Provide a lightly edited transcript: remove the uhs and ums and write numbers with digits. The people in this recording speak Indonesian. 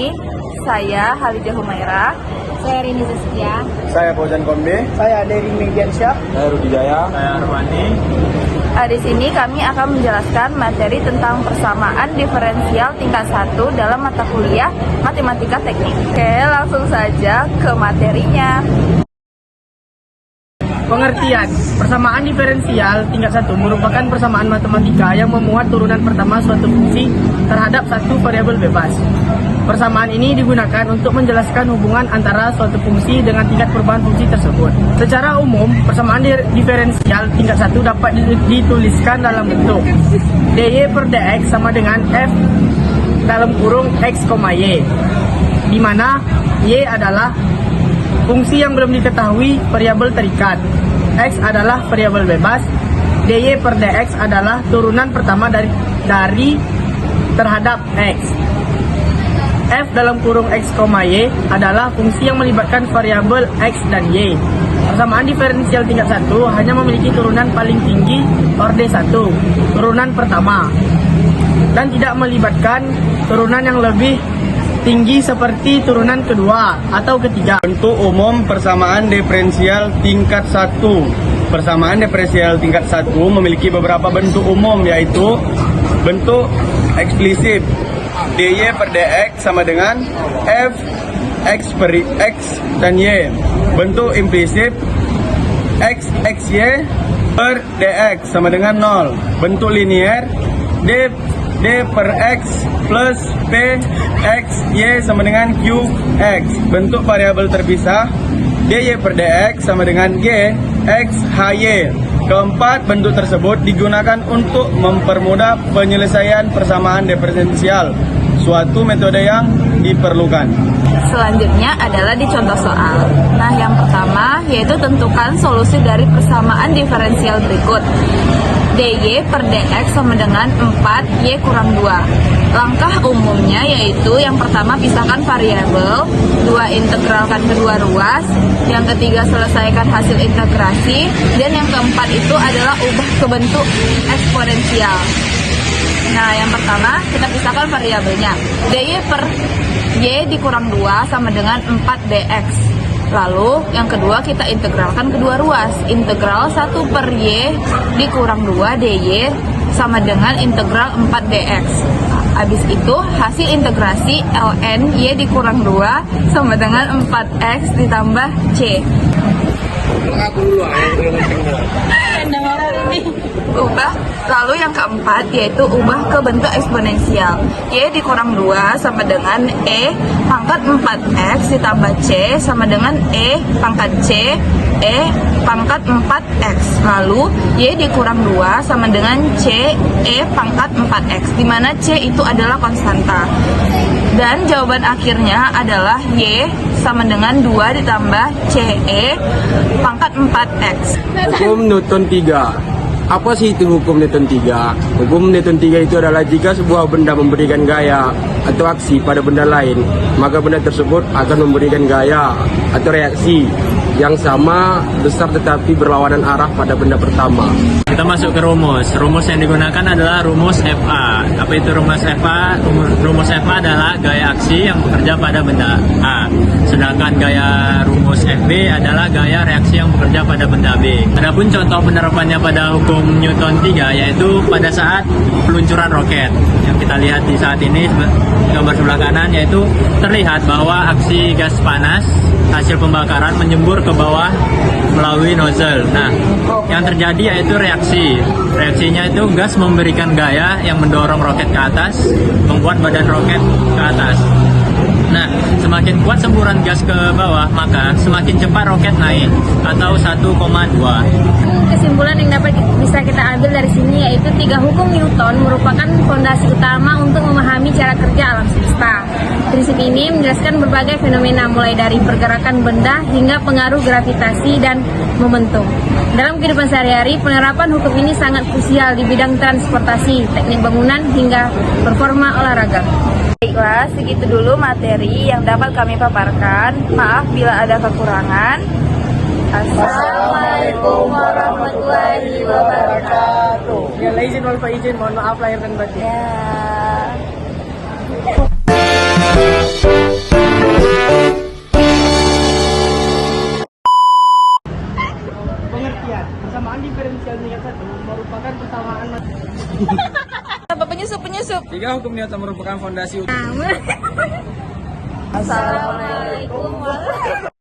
sini saya Halidah Humaira, Saya Rini Zaskia. Saya Fauzan Kombe. Saya Dery Mediansyah. Saya Rudi Jaya. Saya Arwani. Di sini kami akan menjelaskan materi tentang persamaan diferensial tingkat 1 dalam mata kuliah Matematika Teknik. Oke, langsung saja ke materinya. Pengertian, persamaan diferensial tingkat 1 merupakan persamaan matematika yang memuat turunan pertama suatu fungsi terhadap satu variabel bebas. Persamaan ini digunakan untuk menjelaskan hubungan antara suatu fungsi dengan tingkat perubahan fungsi tersebut. Secara umum, persamaan diferensial tingkat 1 dapat dituliskan dalam bentuk dy per dx sama dengan f dalam kurung x, y, di mana y adalah fungsi yang belum diketahui variabel terikat, x adalah variabel bebas, dy per dx adalah turunan pertama dari terhadap x. F dalam kurung x, y adalah fungsi yang melibatkan variabel x dan y. Persamaan diferensial tingkat 1 hanya memiliki turunan paling tinggi orde 1, turunan pertama, dan tidak melibatkan turunan yang lebih tinggi seperti turunan kedua atau ketiga. Bentuk umum persamaan diferensial tingkat 1. Persamaan diferensial tingkat 1 memiliki beberapa bentuk umum, yaitu bentuk eksplisit dy per dx sama dengan f x per x dan y. Bentuk implisit xy per dx sama dengan 0. Bentuk linier d per x plus p x y sama dengan q x. Bentuk variabel terpisah dy per dx sama dengan g x hy. Keempat bentuk tersebut digunakan untuk mempermudah penyelesaian persamaan diferensial, suatu metode yang diperlukan. Selanjutnya adalah di contoh soal. Nah, yang pertama yaitu tentukan solusi dari persamaan diferensial berikut. dy per dx sama dengan 4y kurang 2. Langkah umumnya yaitu yang pertama pisahkan variabel, 2 integralkan kedua ruas, yang ketiga selesaikan hasil integrasi, dan yang keempat itu adalah ubah ke bentuk eksponensial. Nah, yang pertama kita pisahkan variabelnya. dy per y dikurang 2 sama dengan 4 dx. Lalu yang kedua kita integralkan kedua ruas. Integral 1 per y dikurang 2 dy sama dengan integral 4 dx. Habis itu hasil integrasi ln y dikurang 2 sama dengan 4x ditambah c. Ubah. Lalu yang keempat yaitu ubah ke bentuk eksponensial. Y dikurang 2 sama dengan E pangkat 4x ditambah C sama dengan E pangkat C E pangkat 4x. Lalu Y dikurang 2 sama dengan C E pangkat 4x, di mana C itu adalah konstanta. Dan jawaban akhirnya adalah Y sama dengan 2 ditambah CE pangkat 4x. Hukum Newton 3. Apa sih itu hukum Newton 3? Hukum Newton 3 itu adalah jika sebuah benda memberikan gaya atau aksi pada benda lain, maka benda tersebut akan memberikan gaya atau reaksi yang sama besar tetapi berlawanan arah pada benda pertama. Kita masuk ke rumus. Rumus yang digunakan adalah rumus FA. Apa itu rumus FA? Rumus FA adalah gaya aksi yang bekerja pada benda A. Sedangkan gaya rumus FB adalah gaya reaksi yang bekerja pada benda B. Adapun contoh penerapannya pada hukum Newton 3 yaitu pada saat peluncuran roket. Yang kita lihat di saat ini gambar sebelah kanan yaitu terlihat bahwa aksi gas panas hasil pembakaran menyembur ke bawah melalui nozzle. Nah, yang terjadi yaitu reaksi. Reaksinya itu gas memberikan gaya yang mendorong roket ke atas, membuat badan roket ke atas. Nah, semakin kuat semburan gas ke bawah, maka semakin cepat roket naik atau 1,2. Kesimpulan yang bisa kita ambil dari sini yaitu 3 hukum Newton merupakan fondasi utama untuk memahami cara kerja alam semesta. Prinsip ini menjelaskan berbagai fenomena mulai dari pergerakan benda hingga pengaruh gravitasi dan momentum. Dalam kehidupan sehari-hari, penerapan hukum ini sangat krusial di bidang transportasi, teknik bangunan hingga performa olahraga. Baiklah, segitu dulu materi yang dapat kami paparkan. Maaf bila ada kekurangan. Assalamualaikum warahmatullahi wabarakatuh. Ya, izin wal faizin, mohon maaf lahir dan batin. Ya. Pengertian, persamaan diferensial tingkat 1 merupakan persamaan Apa penyusup? 3 hukum Newton merupakan fondasi Assalamualaikum warahmatullahi wabarakatuh.